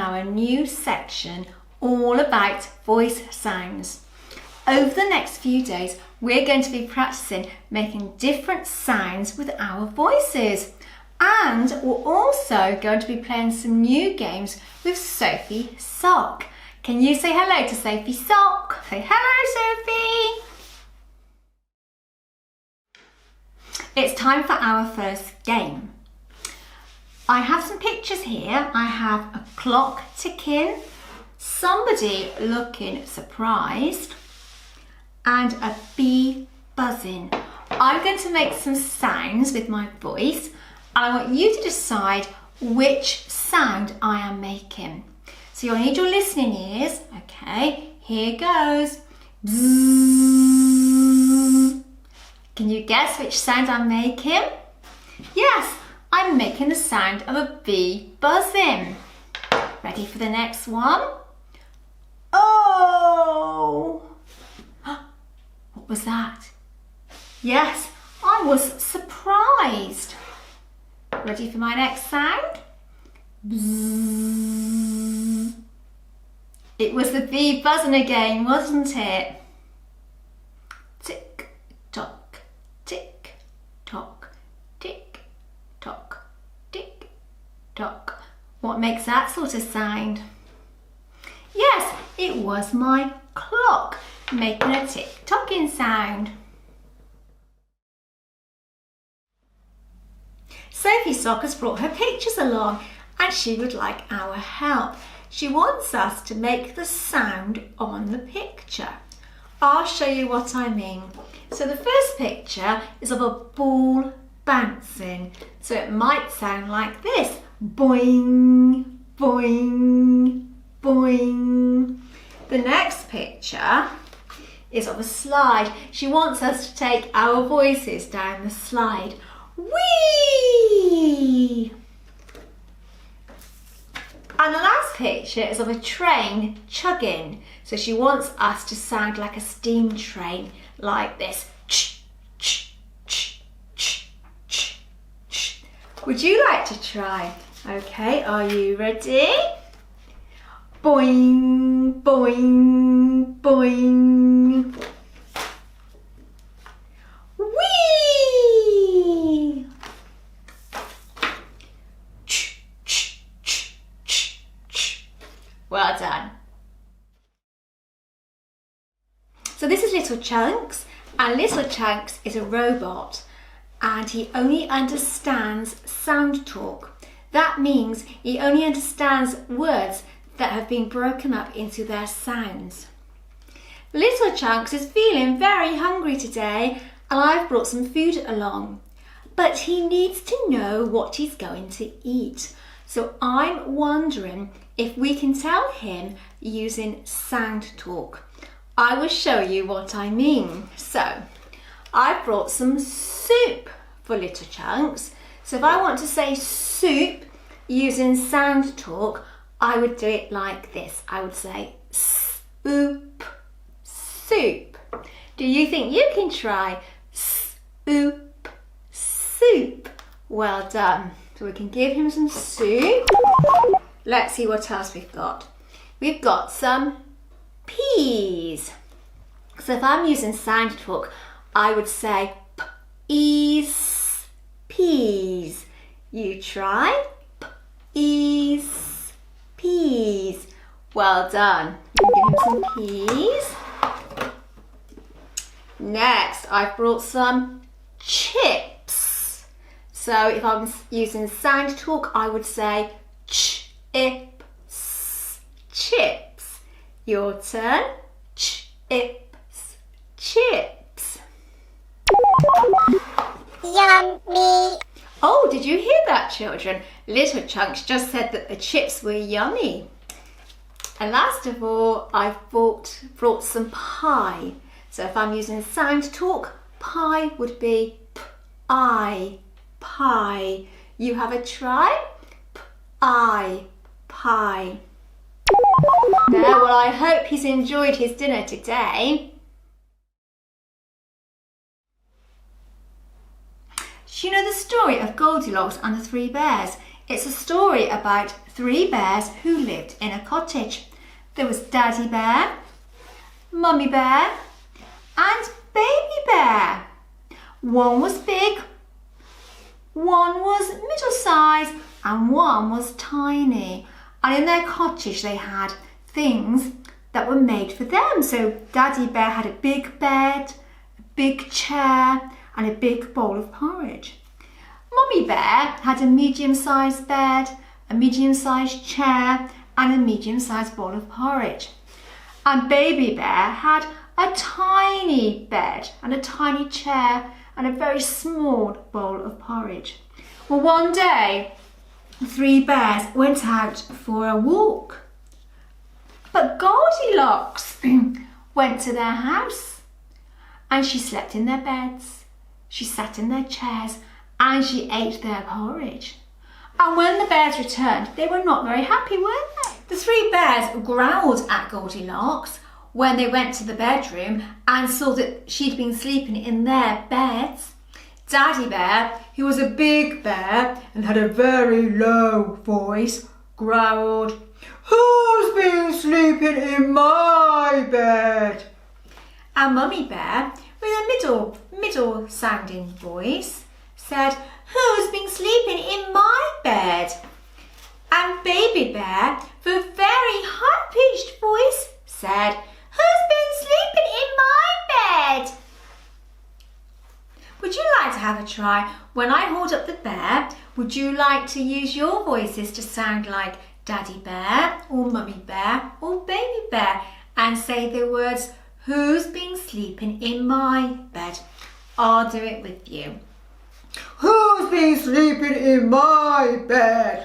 our new section all about voice sounds. Over the next few days, we're going to be practicing making different sounds with our voices. And we're also going to be playing some new games with Sophie Sock. Can you say hello to Sophie Sock? Say hello, Sophie. It's time for our first game. I have some pictures here. I have a clock ticking, somebody looking surprised, and a bee buzzing. I'm going to make some sounds with my voice, and I want you to decide which sound I am making. So you'll need your listening ears. Okay, here goes. Bzzz. Can you guess which sound I'm making? Yes, I'm making the sound of a bee buzzing. Ready for the next one? Oh! What was that? Yes, I was surprised. Ready for my next sound? Bzzz. It was the bee buzzing again, wasn't it? Tick tock, tick tock, tick tock, tick tock. What makes that sort of sound? Yes, it was my clock making a tick-tocking sound. Sophie Sock has brought her pictures along and she would like our help. She wants us to make the sound on the picture. I'll show you what I mean. So the first picture is of a ball bouncing. So it might sound like this. Boing, boing, boing. The next picture is of a slide. She wants us to take our voices down the slide. Whee! And the last picture is of a train chugging. So she wants us to sound like a steam train, like this. Ch, ch, ch, ch, ch, ch. Would you like to try? Okay, are you ready? Boing, boing, boing. Whee! Ch, ch, ch, ch, ch. Well done. So this is Little Chunks, and Little Chunks is a robot, and he only understands sound talk. That means he only understands words that have been broken up into their sounds. Little Chunks is feeling very hungry today, and I've brought some food along. But he needs to know what he's going to eat. So I'm wondering if we can tell him using sound talk. I will show you what I mean. So I've brought some soup for Little Chunks. So if I want to say soup using sound talk, I would do it like this. I would say soup, soup. Do you think you can try soup, soup? Well done. So we can give him some soup. Let's see what else we've got. We've got some peas. So if I'm using sound talk, I would say peas, peas. You try. Peas, peas. Well done. You can give him some peas. Next, I've brought some chips. So if I'm using sound talk, I would say chips, chips. Your turn. Chips, chips. Yummy. Oh, did you hear that, children? Little Chunks just said that the chips were yummy. And last of all, I've brought some pie. So if I'm using sound talk, pie would be p-I, pie. You have a try? P-I, pie. There, well, I hope he's enjoyed his dinner today. Do you know the story of Goldilocks and the Three Bears? It's a story about 3 bears who lived in a cottage. There was Daddy Bear, Mummy Bear, and Baby Bear. One was big, one was middle-sized, and one was tiny. And in their cottage they had things that were made for them. So Daddy Bear had a big bed, a big chair, and a big bowl of porridge. Mummy Bear had a medium-sized bed, a medium-sized chair, and a medium-sized bowl of porridge. And Baby Bear had a tiny bed and a tiny chair and a very small bowl of porridge. Well, one day, the 3 bears went out for a walk. But Goldilocks went to their house and she slept in their beds, she sat in their chairs, and she ate their porridge. And when the bears returned, they were not very happy, were they? The 3 bears growled at Goldilocks when they went to the bedroom and saw that she'd been sleeping in their beds. Daddy Bear, who was a big bear and had a very low voice, growled, "Who's been sleeping in my bed?" And Mummy Bear, with a middle sounding voice, said, "Who's been sleeping in my bed?" And Baby Bear, with a very high-pitched voice, said, "Who's been sleeping in my bed?" Would you like to have a try? When I hold up the bear, would you like to use your voices to sound like Daddy Bear or Mummy Bear or Baby Bear and say the words, "Who's been sleeping in my bed?" I'll do it with you. "Who's been sleeping in my bed?"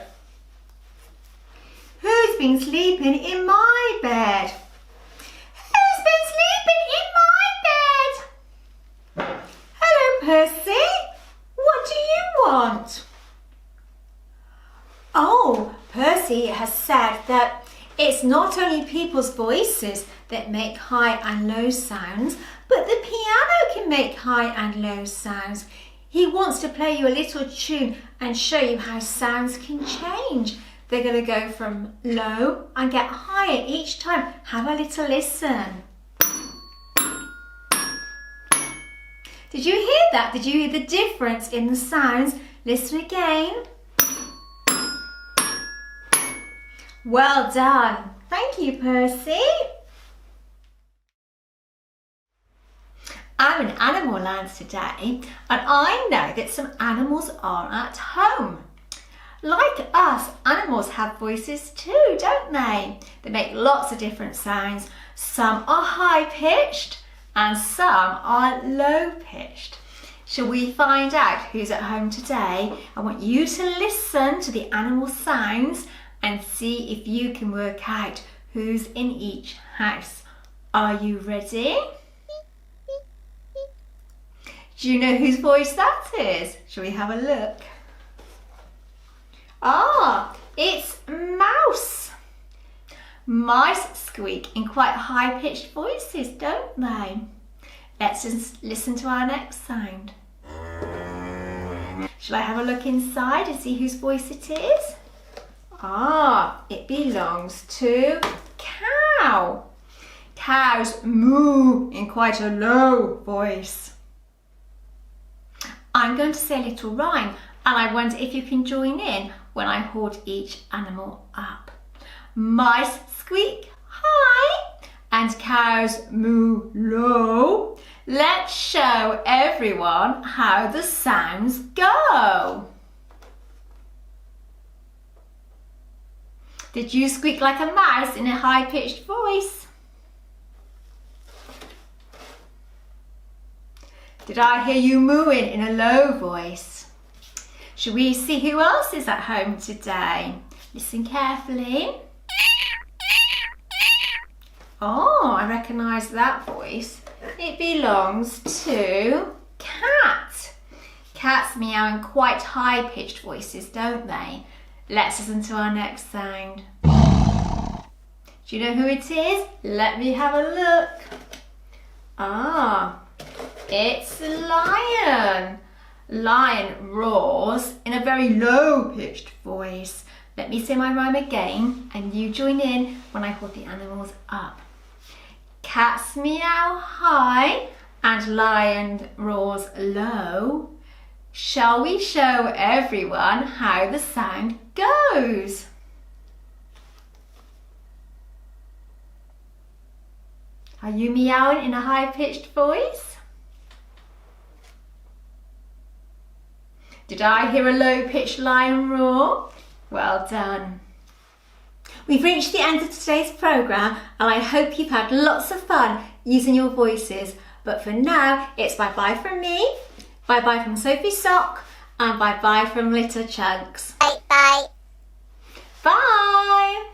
"Who's been sleeping in my bed?" "Who's been sleeping in my bed?" "Hello, Percy. What do you want?" Oh, Percy has said that it's not only people's voices that make high and low sounds, but the piano can make high and low sounds. He wants to play you a little tune and show you how sounds can change. They're going to go from low and get higher each time. Have a little listen. Did you hear that? Did you hear the difference in the sounds? Listen again. Well done. Thank you, Percy. I'm in Animal Land today, and I know that some animals are at home. Like us, animals have voices too, don't they? They make lots of different sounds. Some are high-pitched and some are low-pitched. Shall we find out who's at home today? I want you to listen to the animal sounds and see if you can work out who's in each house. Are you ready? Do you know whose voice that is? Shall we have a look? Ah, it's Mouse. Mice squeak in quite high-pitched voices, don't they? Let's just listen to our next sound. Shall I have a look inside and see whose voice it is? Ah, it belongs to cow. Cows moo in quite a low voice. I'm going to say a little rhyme, and I wonder if you can join in when I hold each animal up. Mice squeak high and cows moo low. Let's show everyone how the sounds go. Did you squeak like a mouse in a high-pitched voice? Did I hear you mooing in a low voice? Shall we see who else is at home today? Listen carefully. Oh, I recognise that voice. It belongs to Cat. Cats meow in quite high-pitched voices, don't they? Let's listen to our next sound. Do you know who it is? Let me have a look. Ah, it's Lion. Lion roars in a very low-pitched voice. Let me say my rhyme again and you join in when I hold the animals up. Cats meow high and lion roars low. Shall we show everyone how the sound goes? Are you meowing in a high-pitched voice? Did I hear a low-pitched lion roar? Well done. We've reached the end of today's programme and I hope you've had lots of fun using your voices. But for now, it's bye-bye from me, bye-bye from Sophie Sock and bye-bye from Little Chunks. Bye bye. Bye!